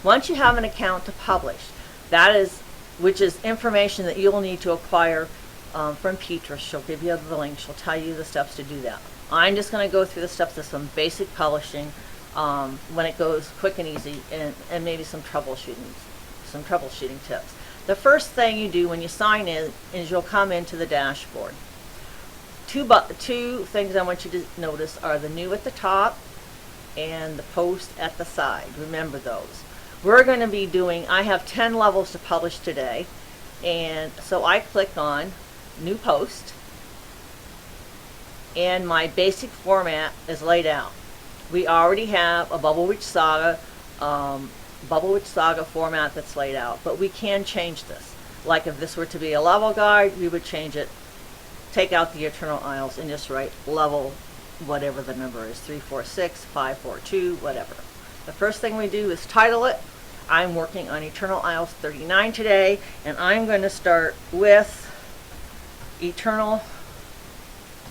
Once you have an account to publish, which is information that you'll need to acquire from Petra. She'll give you the link. She'll tell you the steps to do that. I'm just going to go through the steps of some basic publishing when it goes quick and easy, and maybe some troubleshooting tips. The first thing you do when you sign in is you'll come into the dashboard. Two things I want you to notice are the new at the top and the post at the side. Remember those. We're going to be doing, I have 10 levels to publish today, and so I click on new post, and my basic format is laid out. We already have a Bubble Witch Saga format that's laid out, but we can change this. Like if this were to be a level guide, we would change it, take out the Eternal Isles and just write level, whatever the number is, 346, 542, whatever. The first thing we do is title it. I'm working on Eternal Isles 39 today, and I'm going to start with Eternal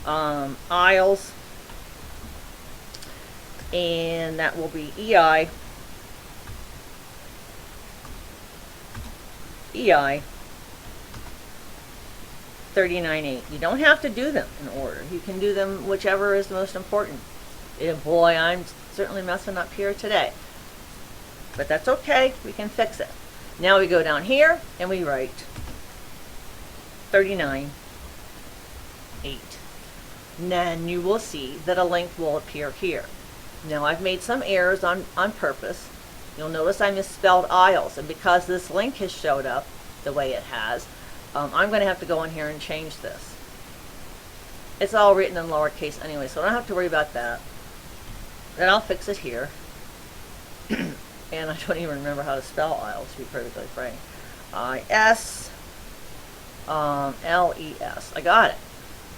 Isles, and that will be EI 39.8. You don't have to do them in order. You can do them whichever is the most important. And boy, I'm certainly messing up here today. But that's okay. We can fix it. Now we go down here and we write 39.8. Then you will see that a link will appear here. Now I've made some errors on purpose. You'll notice I misspelled Isles, and because this link has showed up the way it has, I'm going to have to go in here and change this. It's all written in lowercase anyway, so I don't have to worry about that. Then I'll fix it here. And I don't even remember how to spell Isles, to be perfectly frank. I-S-L-E-S. I got it.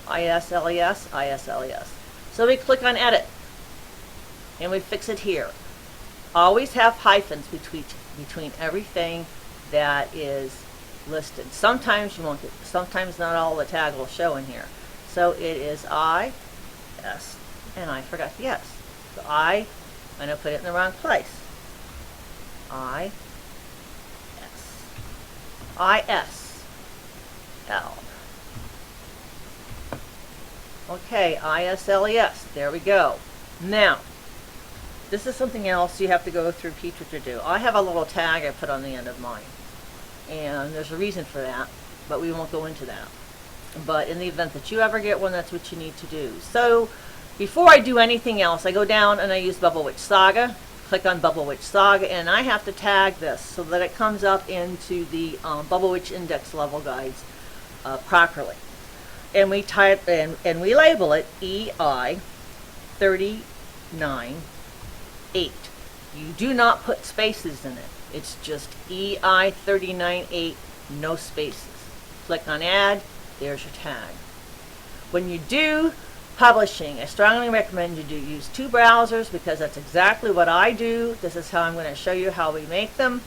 I-S-L-E-S, I-S-L-E-S. So we click on Edit, and we fix it here. Always have hyphens between everything that is listed. Sometimes you won't get, sometimes not all the tag will show in here. So it is I-S, and I forgot the S. So I'm going to put it in the wrong place. I-S. I-S-L. Okay, I-S-L-E-S. There we go. Now, this is something else you have to go through Petra to do. I have a little tag I put on the end of mine, and there's a reason for that, but we won't go into that. But in the event that you ever get one, that's what you need to do. So before I do anything else, I go down and I use Bubble Witch Saga, click on Bubble Witch Saga, and I have to tag this so that it comes up into the Bubble Witch Index level guides properly. And we type and we label it EI 39.8. You do not put spaces in it. It's just EI 39.8, no spaces. Click on Add. There's your tag. When you do publishing, I strongly recommend you use two browsers, because that's exactly what I do. This is how I'm going to show you how we make them,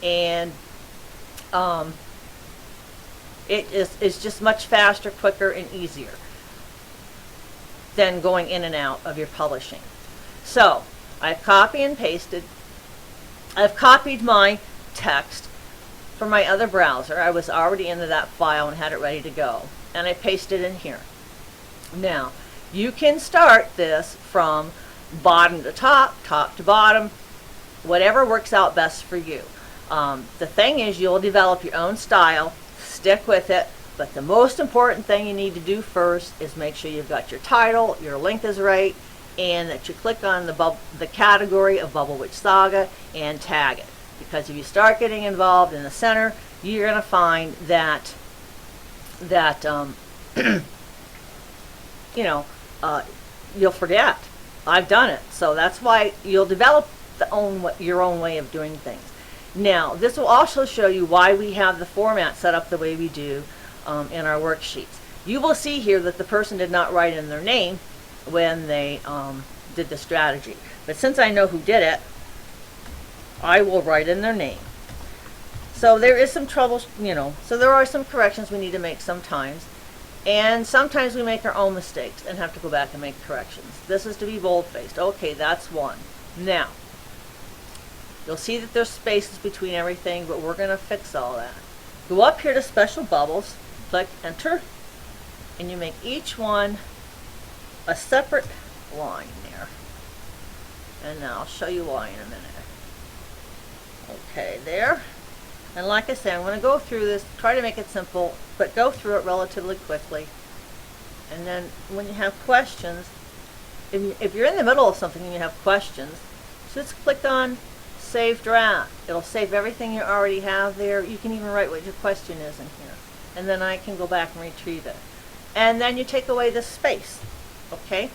and it's just much faster, quicker, and easier than going in and out of your publishing. So I've copied and pasted. I've copied my text from my other browser. I was already into that file and had it ready to go, and I pasted it in here. Now you can start this from bottom to top, top to bottom, whatever works out best for you. The thing is, you'll develop your own style, stick with it, but the most important thing you need to do first is make sure you've got your title, your link is right, and that you click on the category of Bubble Witch Saga and tag it. Because if you start getting involved in the center, you're going to find that you'll forget. I've done it. So that's why you'll develop your own way of doing things. Now, this will also show you why we have the format set up the way we do in our worksheets. You will see here that the person did not write in their name when they did the strategy. But since I know who did it, I will write in their name. So there is some trouble, so there are some corrections we need to make sometimes. And sometimes we make our own mistakes and have to go back and make corrections. This is to be bold-faced. Okay, that's one. Now, You'll see that there's spaces between everything, but we're going to fix all that. Go up here to Special Bubbles, click Enter, and you make each one a separate line there. And now I'll show you why in a minute. Okay, there. And like I said, I'm going to go through this, try to make it simple, but go through it relatively quickly. And then when you have questions, if you're in the middle of something and you have questions, just click on Save Draft. It'll save everything you already have there. You can even write what your question is in here. And then I can go back and retrieve it. And then you take away the space. Okay?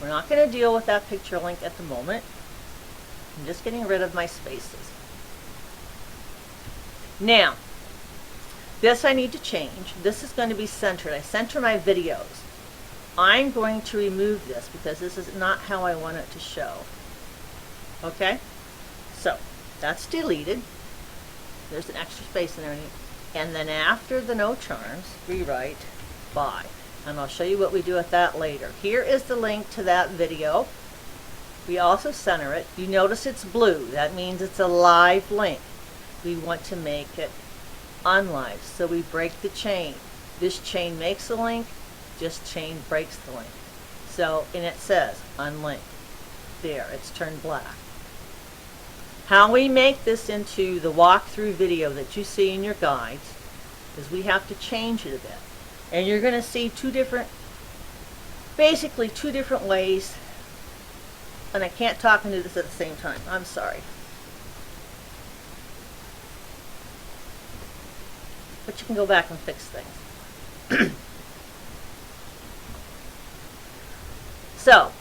We're not going to deal with that picture link at the moment. I'm just getting rid of my spaces. Now, this I need to change. This is going to be centered. I center my videos. I'm going to remove this because this is not how I want it to show. Okay? So, that's deleted. There's an extra space in there. And then after the no charms, rewrite by. And I'll show you what we do with that later. Here is the link to that video. We also center it. You notice it's blue. That means it's a live link. We want to make it unlive. So we break the chain. This chain makes a link. This chain breaks the link. So, and it says unlink. There, it's turned black. How we make this into the walkthrough video that you see in your guides is we have to change it a bit. And you're going to see basically two different ways. And I can't talk and do this at the same time. I'm sorry. But you can go back and fix things. So,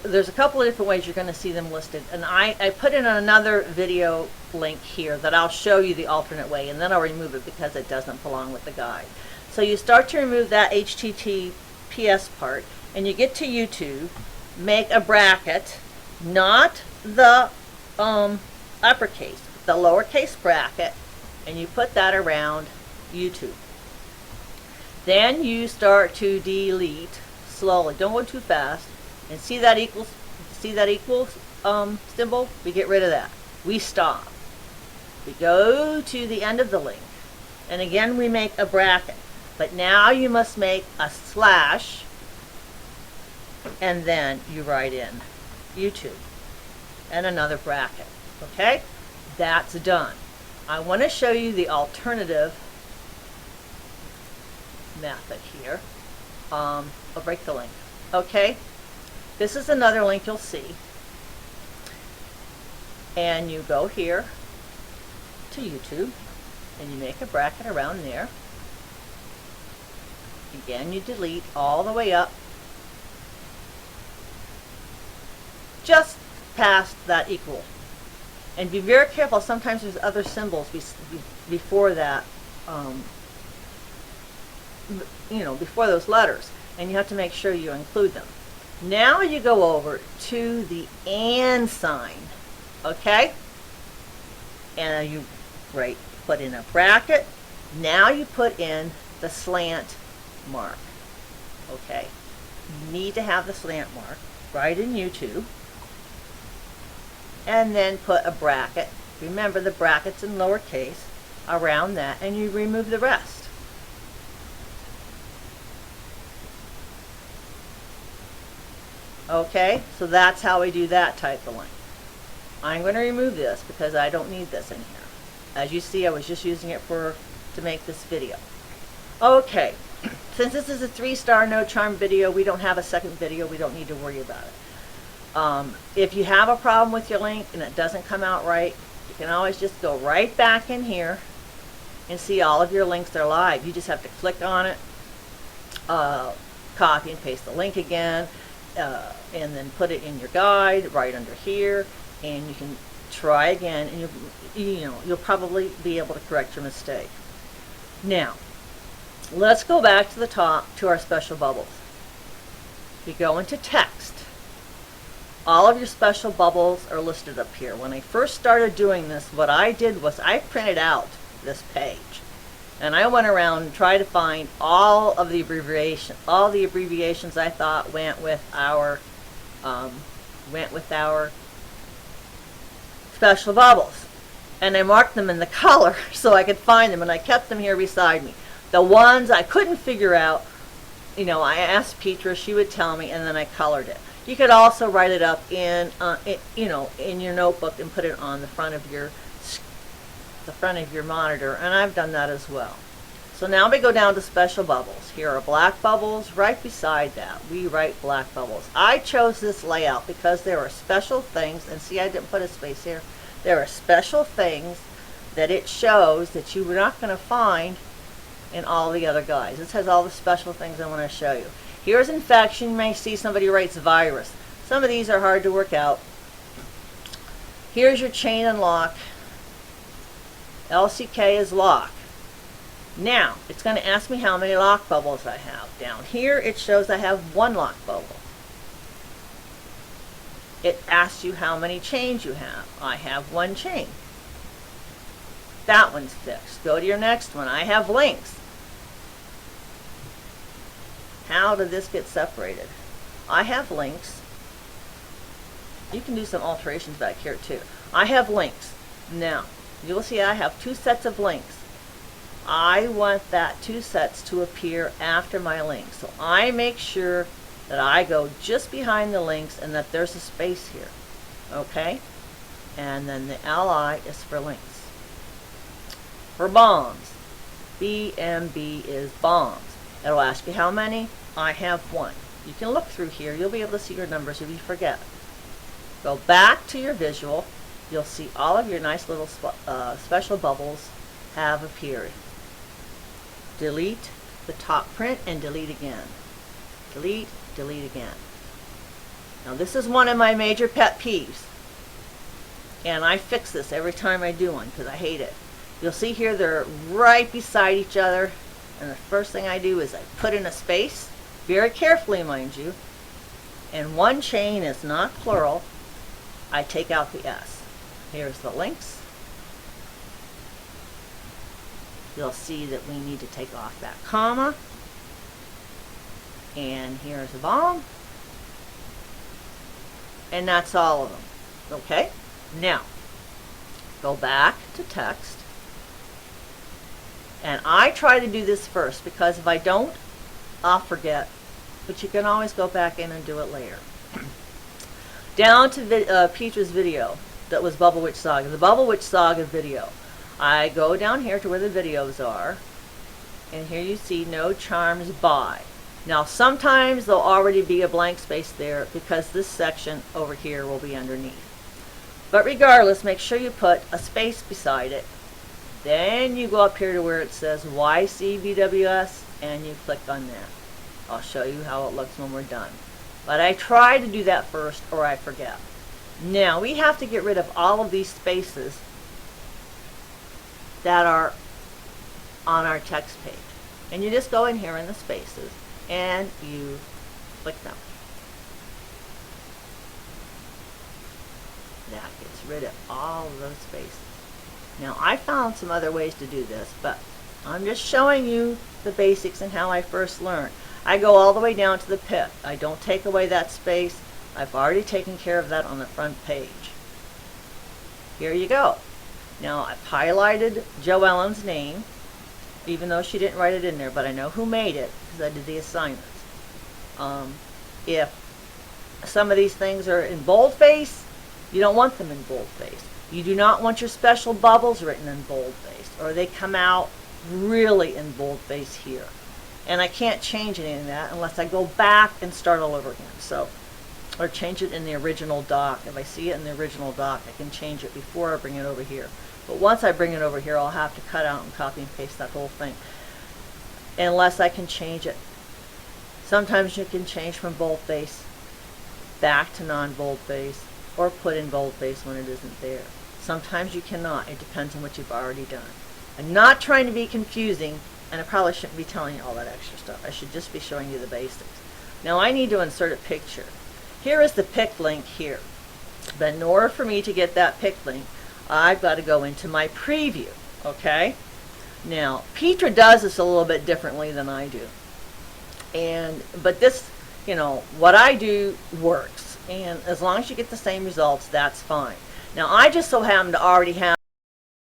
there's a couple of different ways you're going to see them listed. And I put in another video link here that I'll show you the alternate way, and then I'll remove it because it doesn't belong with the guide. So you start to remove that HTTPS part, and you get to YouTube, make a bracket, not the uppercase, the lowercase bracket, and you put that around YouTube. Then you start to delete slowly. Don't go too fast. And see that equals symbol? We get rid of that. We stop. We go to the end of the link. And again we make a bracket. But now you must make a slash, and then you write in YouTube and another bracket. Okay? That's done. I want to show you the alternative method here. I'll break the link. Okay? This is another link you'll see. And you go here to YouTube and you make a bracket around there. Again, you delete all the way up just past that equal. And be very careful. Sometimes there's other symbols before that, before those letters. And you have to make sure you include them. Now you go over to the and sign. Okay? And you put in a bracket. Now you put in the slant mark. Okay? You need to have the slant mark. Write in YouTube. And then put a bracket. Remember the brackets in lowercase around that, and you remove the rest. Okay, so that's how we do that type of link. I'm going to remove this because I don't need this in here. As you see, I was just using it to make this video. Okay, since this is a 3-star no charm video, we don't have a second video. We don't need to worry about it. If you have a problem with your link and it doesn't come out right, you can always just go right back in here and see all of your links that are live. You just have to click on it, copy and paste the link again, and then put it in your guide right under here, and you can try again, and you'll probably be able to correct your mistake. Now, let's go back to the top to our special bubbles. You go into text. All of your special bubbles are listed up here. When I first started doing this, what I did was I printed out this page. And I went around and tried to find all the abbreviations I thought went with our special bubbles. And I marked them in the color so I could find them, and I kept them here beside me. The ones I couldn't figure out, I asked Petra, she would tell me, and then I colored it. You could also write it up in your notebook and put it on the front of your monitor, and I've done that as well. So now we go down to special bubbles. Here are black bubbles. Right beside that, we write black bubbles. I chose this layout because there are special things, and see, I didn't put a space here. There are special things that it shows that you're not going to find in all the other guides. This has all the special things I want to show you. Here's infection. You may see somebody writes virus. Some of these are hard to work out. Here's your chain and lock. LCK is lock. Now, it's going to ask me how many lock bubbles I have. Down here, it shows I have one lock bubble. It asks you how many chains you have. I have one chain. That one's fixed. Go to your next one. I have links. How did this get separated? I have links. You can do some alterations back here too. I have links. Now, you'll see I have 2 sets of links. I want that 2 sets to appear after my links. So I make sure that I go just behind the links and that there's a space here. Okay? And then the LI is for links. For bombs, BMB is bombs. It'll ask you how many. I have 1. You can look through here. You'll be able to see your numbers if you forget. Go back to your visual. You'll see all of your nice little special bubbles have appeared. Delete the top print and delete again. Delete, delete again. Now this is one of my major pet peeves. And I fix this every time I do one because I hate it. You'll see here they're right beside each other. And the first thing I do is I put in a space, very carefully mind you. And one chain is not plural. I take out the S. Here's the links. You'll see that we need to take off that comma. And here's a bomb. And that's all of them. Okay? Now, go back to text. And I try to do this first because if I don't, I'll forget. But you can always go back in and do it later. Down to Petra's video that was Bubble Witch Saga. The Bubble Witch Saga video. I go down here to where the videos are. And here you see no charms by. Now sometimes there'll already be a blank space there because this section over here will be underneath. But regardless, make sure you put a space beside it. Then you go up here to where it says YCBWS and you click on that. I'll show you how it looks when we're done. But I try to do that first or I forget. Now we have to get rid of all of these spaces that are on our text page. And you just go in here in the spaces and you click them. That gets rid of all of those spaces. Now I found some other ways to do this, but I'm just showing you the basics and how I first learned. I go all the way down to the pit. I don't take away that space. I've already taken care of that on the front page. Here you go. Now I've highlighted Joellen's name, even though she didn't write it in there, but I know who made it because I did the assignments. If some of these things are in boldface, you don't want them in boldface. You do not want your special bubbles written in boldface, or they come out really in boldface here. And I can't change any of that unless I go back and start all over again. So, or change it in the original doc. If I see it in the original doc, I can change it before I bring it over here. But once I bring it over here, I'll have to cut out and copy and paste that whole thing. Unless I can change it. Sometimes you can change from boldface back to non-boldface, or put in boldface when it isn't there. Sometimes you cannot. It depends on what you've already done. I'm not trying to be confusing, and I probably shouldn't be telling you all that extra stuff. I should just be showing you the basics. Now I need to insert a picture. Here is the pick link here. But in order for me to get that pick link, I've got to go into my preview, okay? Now, Petra does this a little bit differently than I do. But this, what I do works. And as long as you get the same results, that's fine. Now I just so happen to already have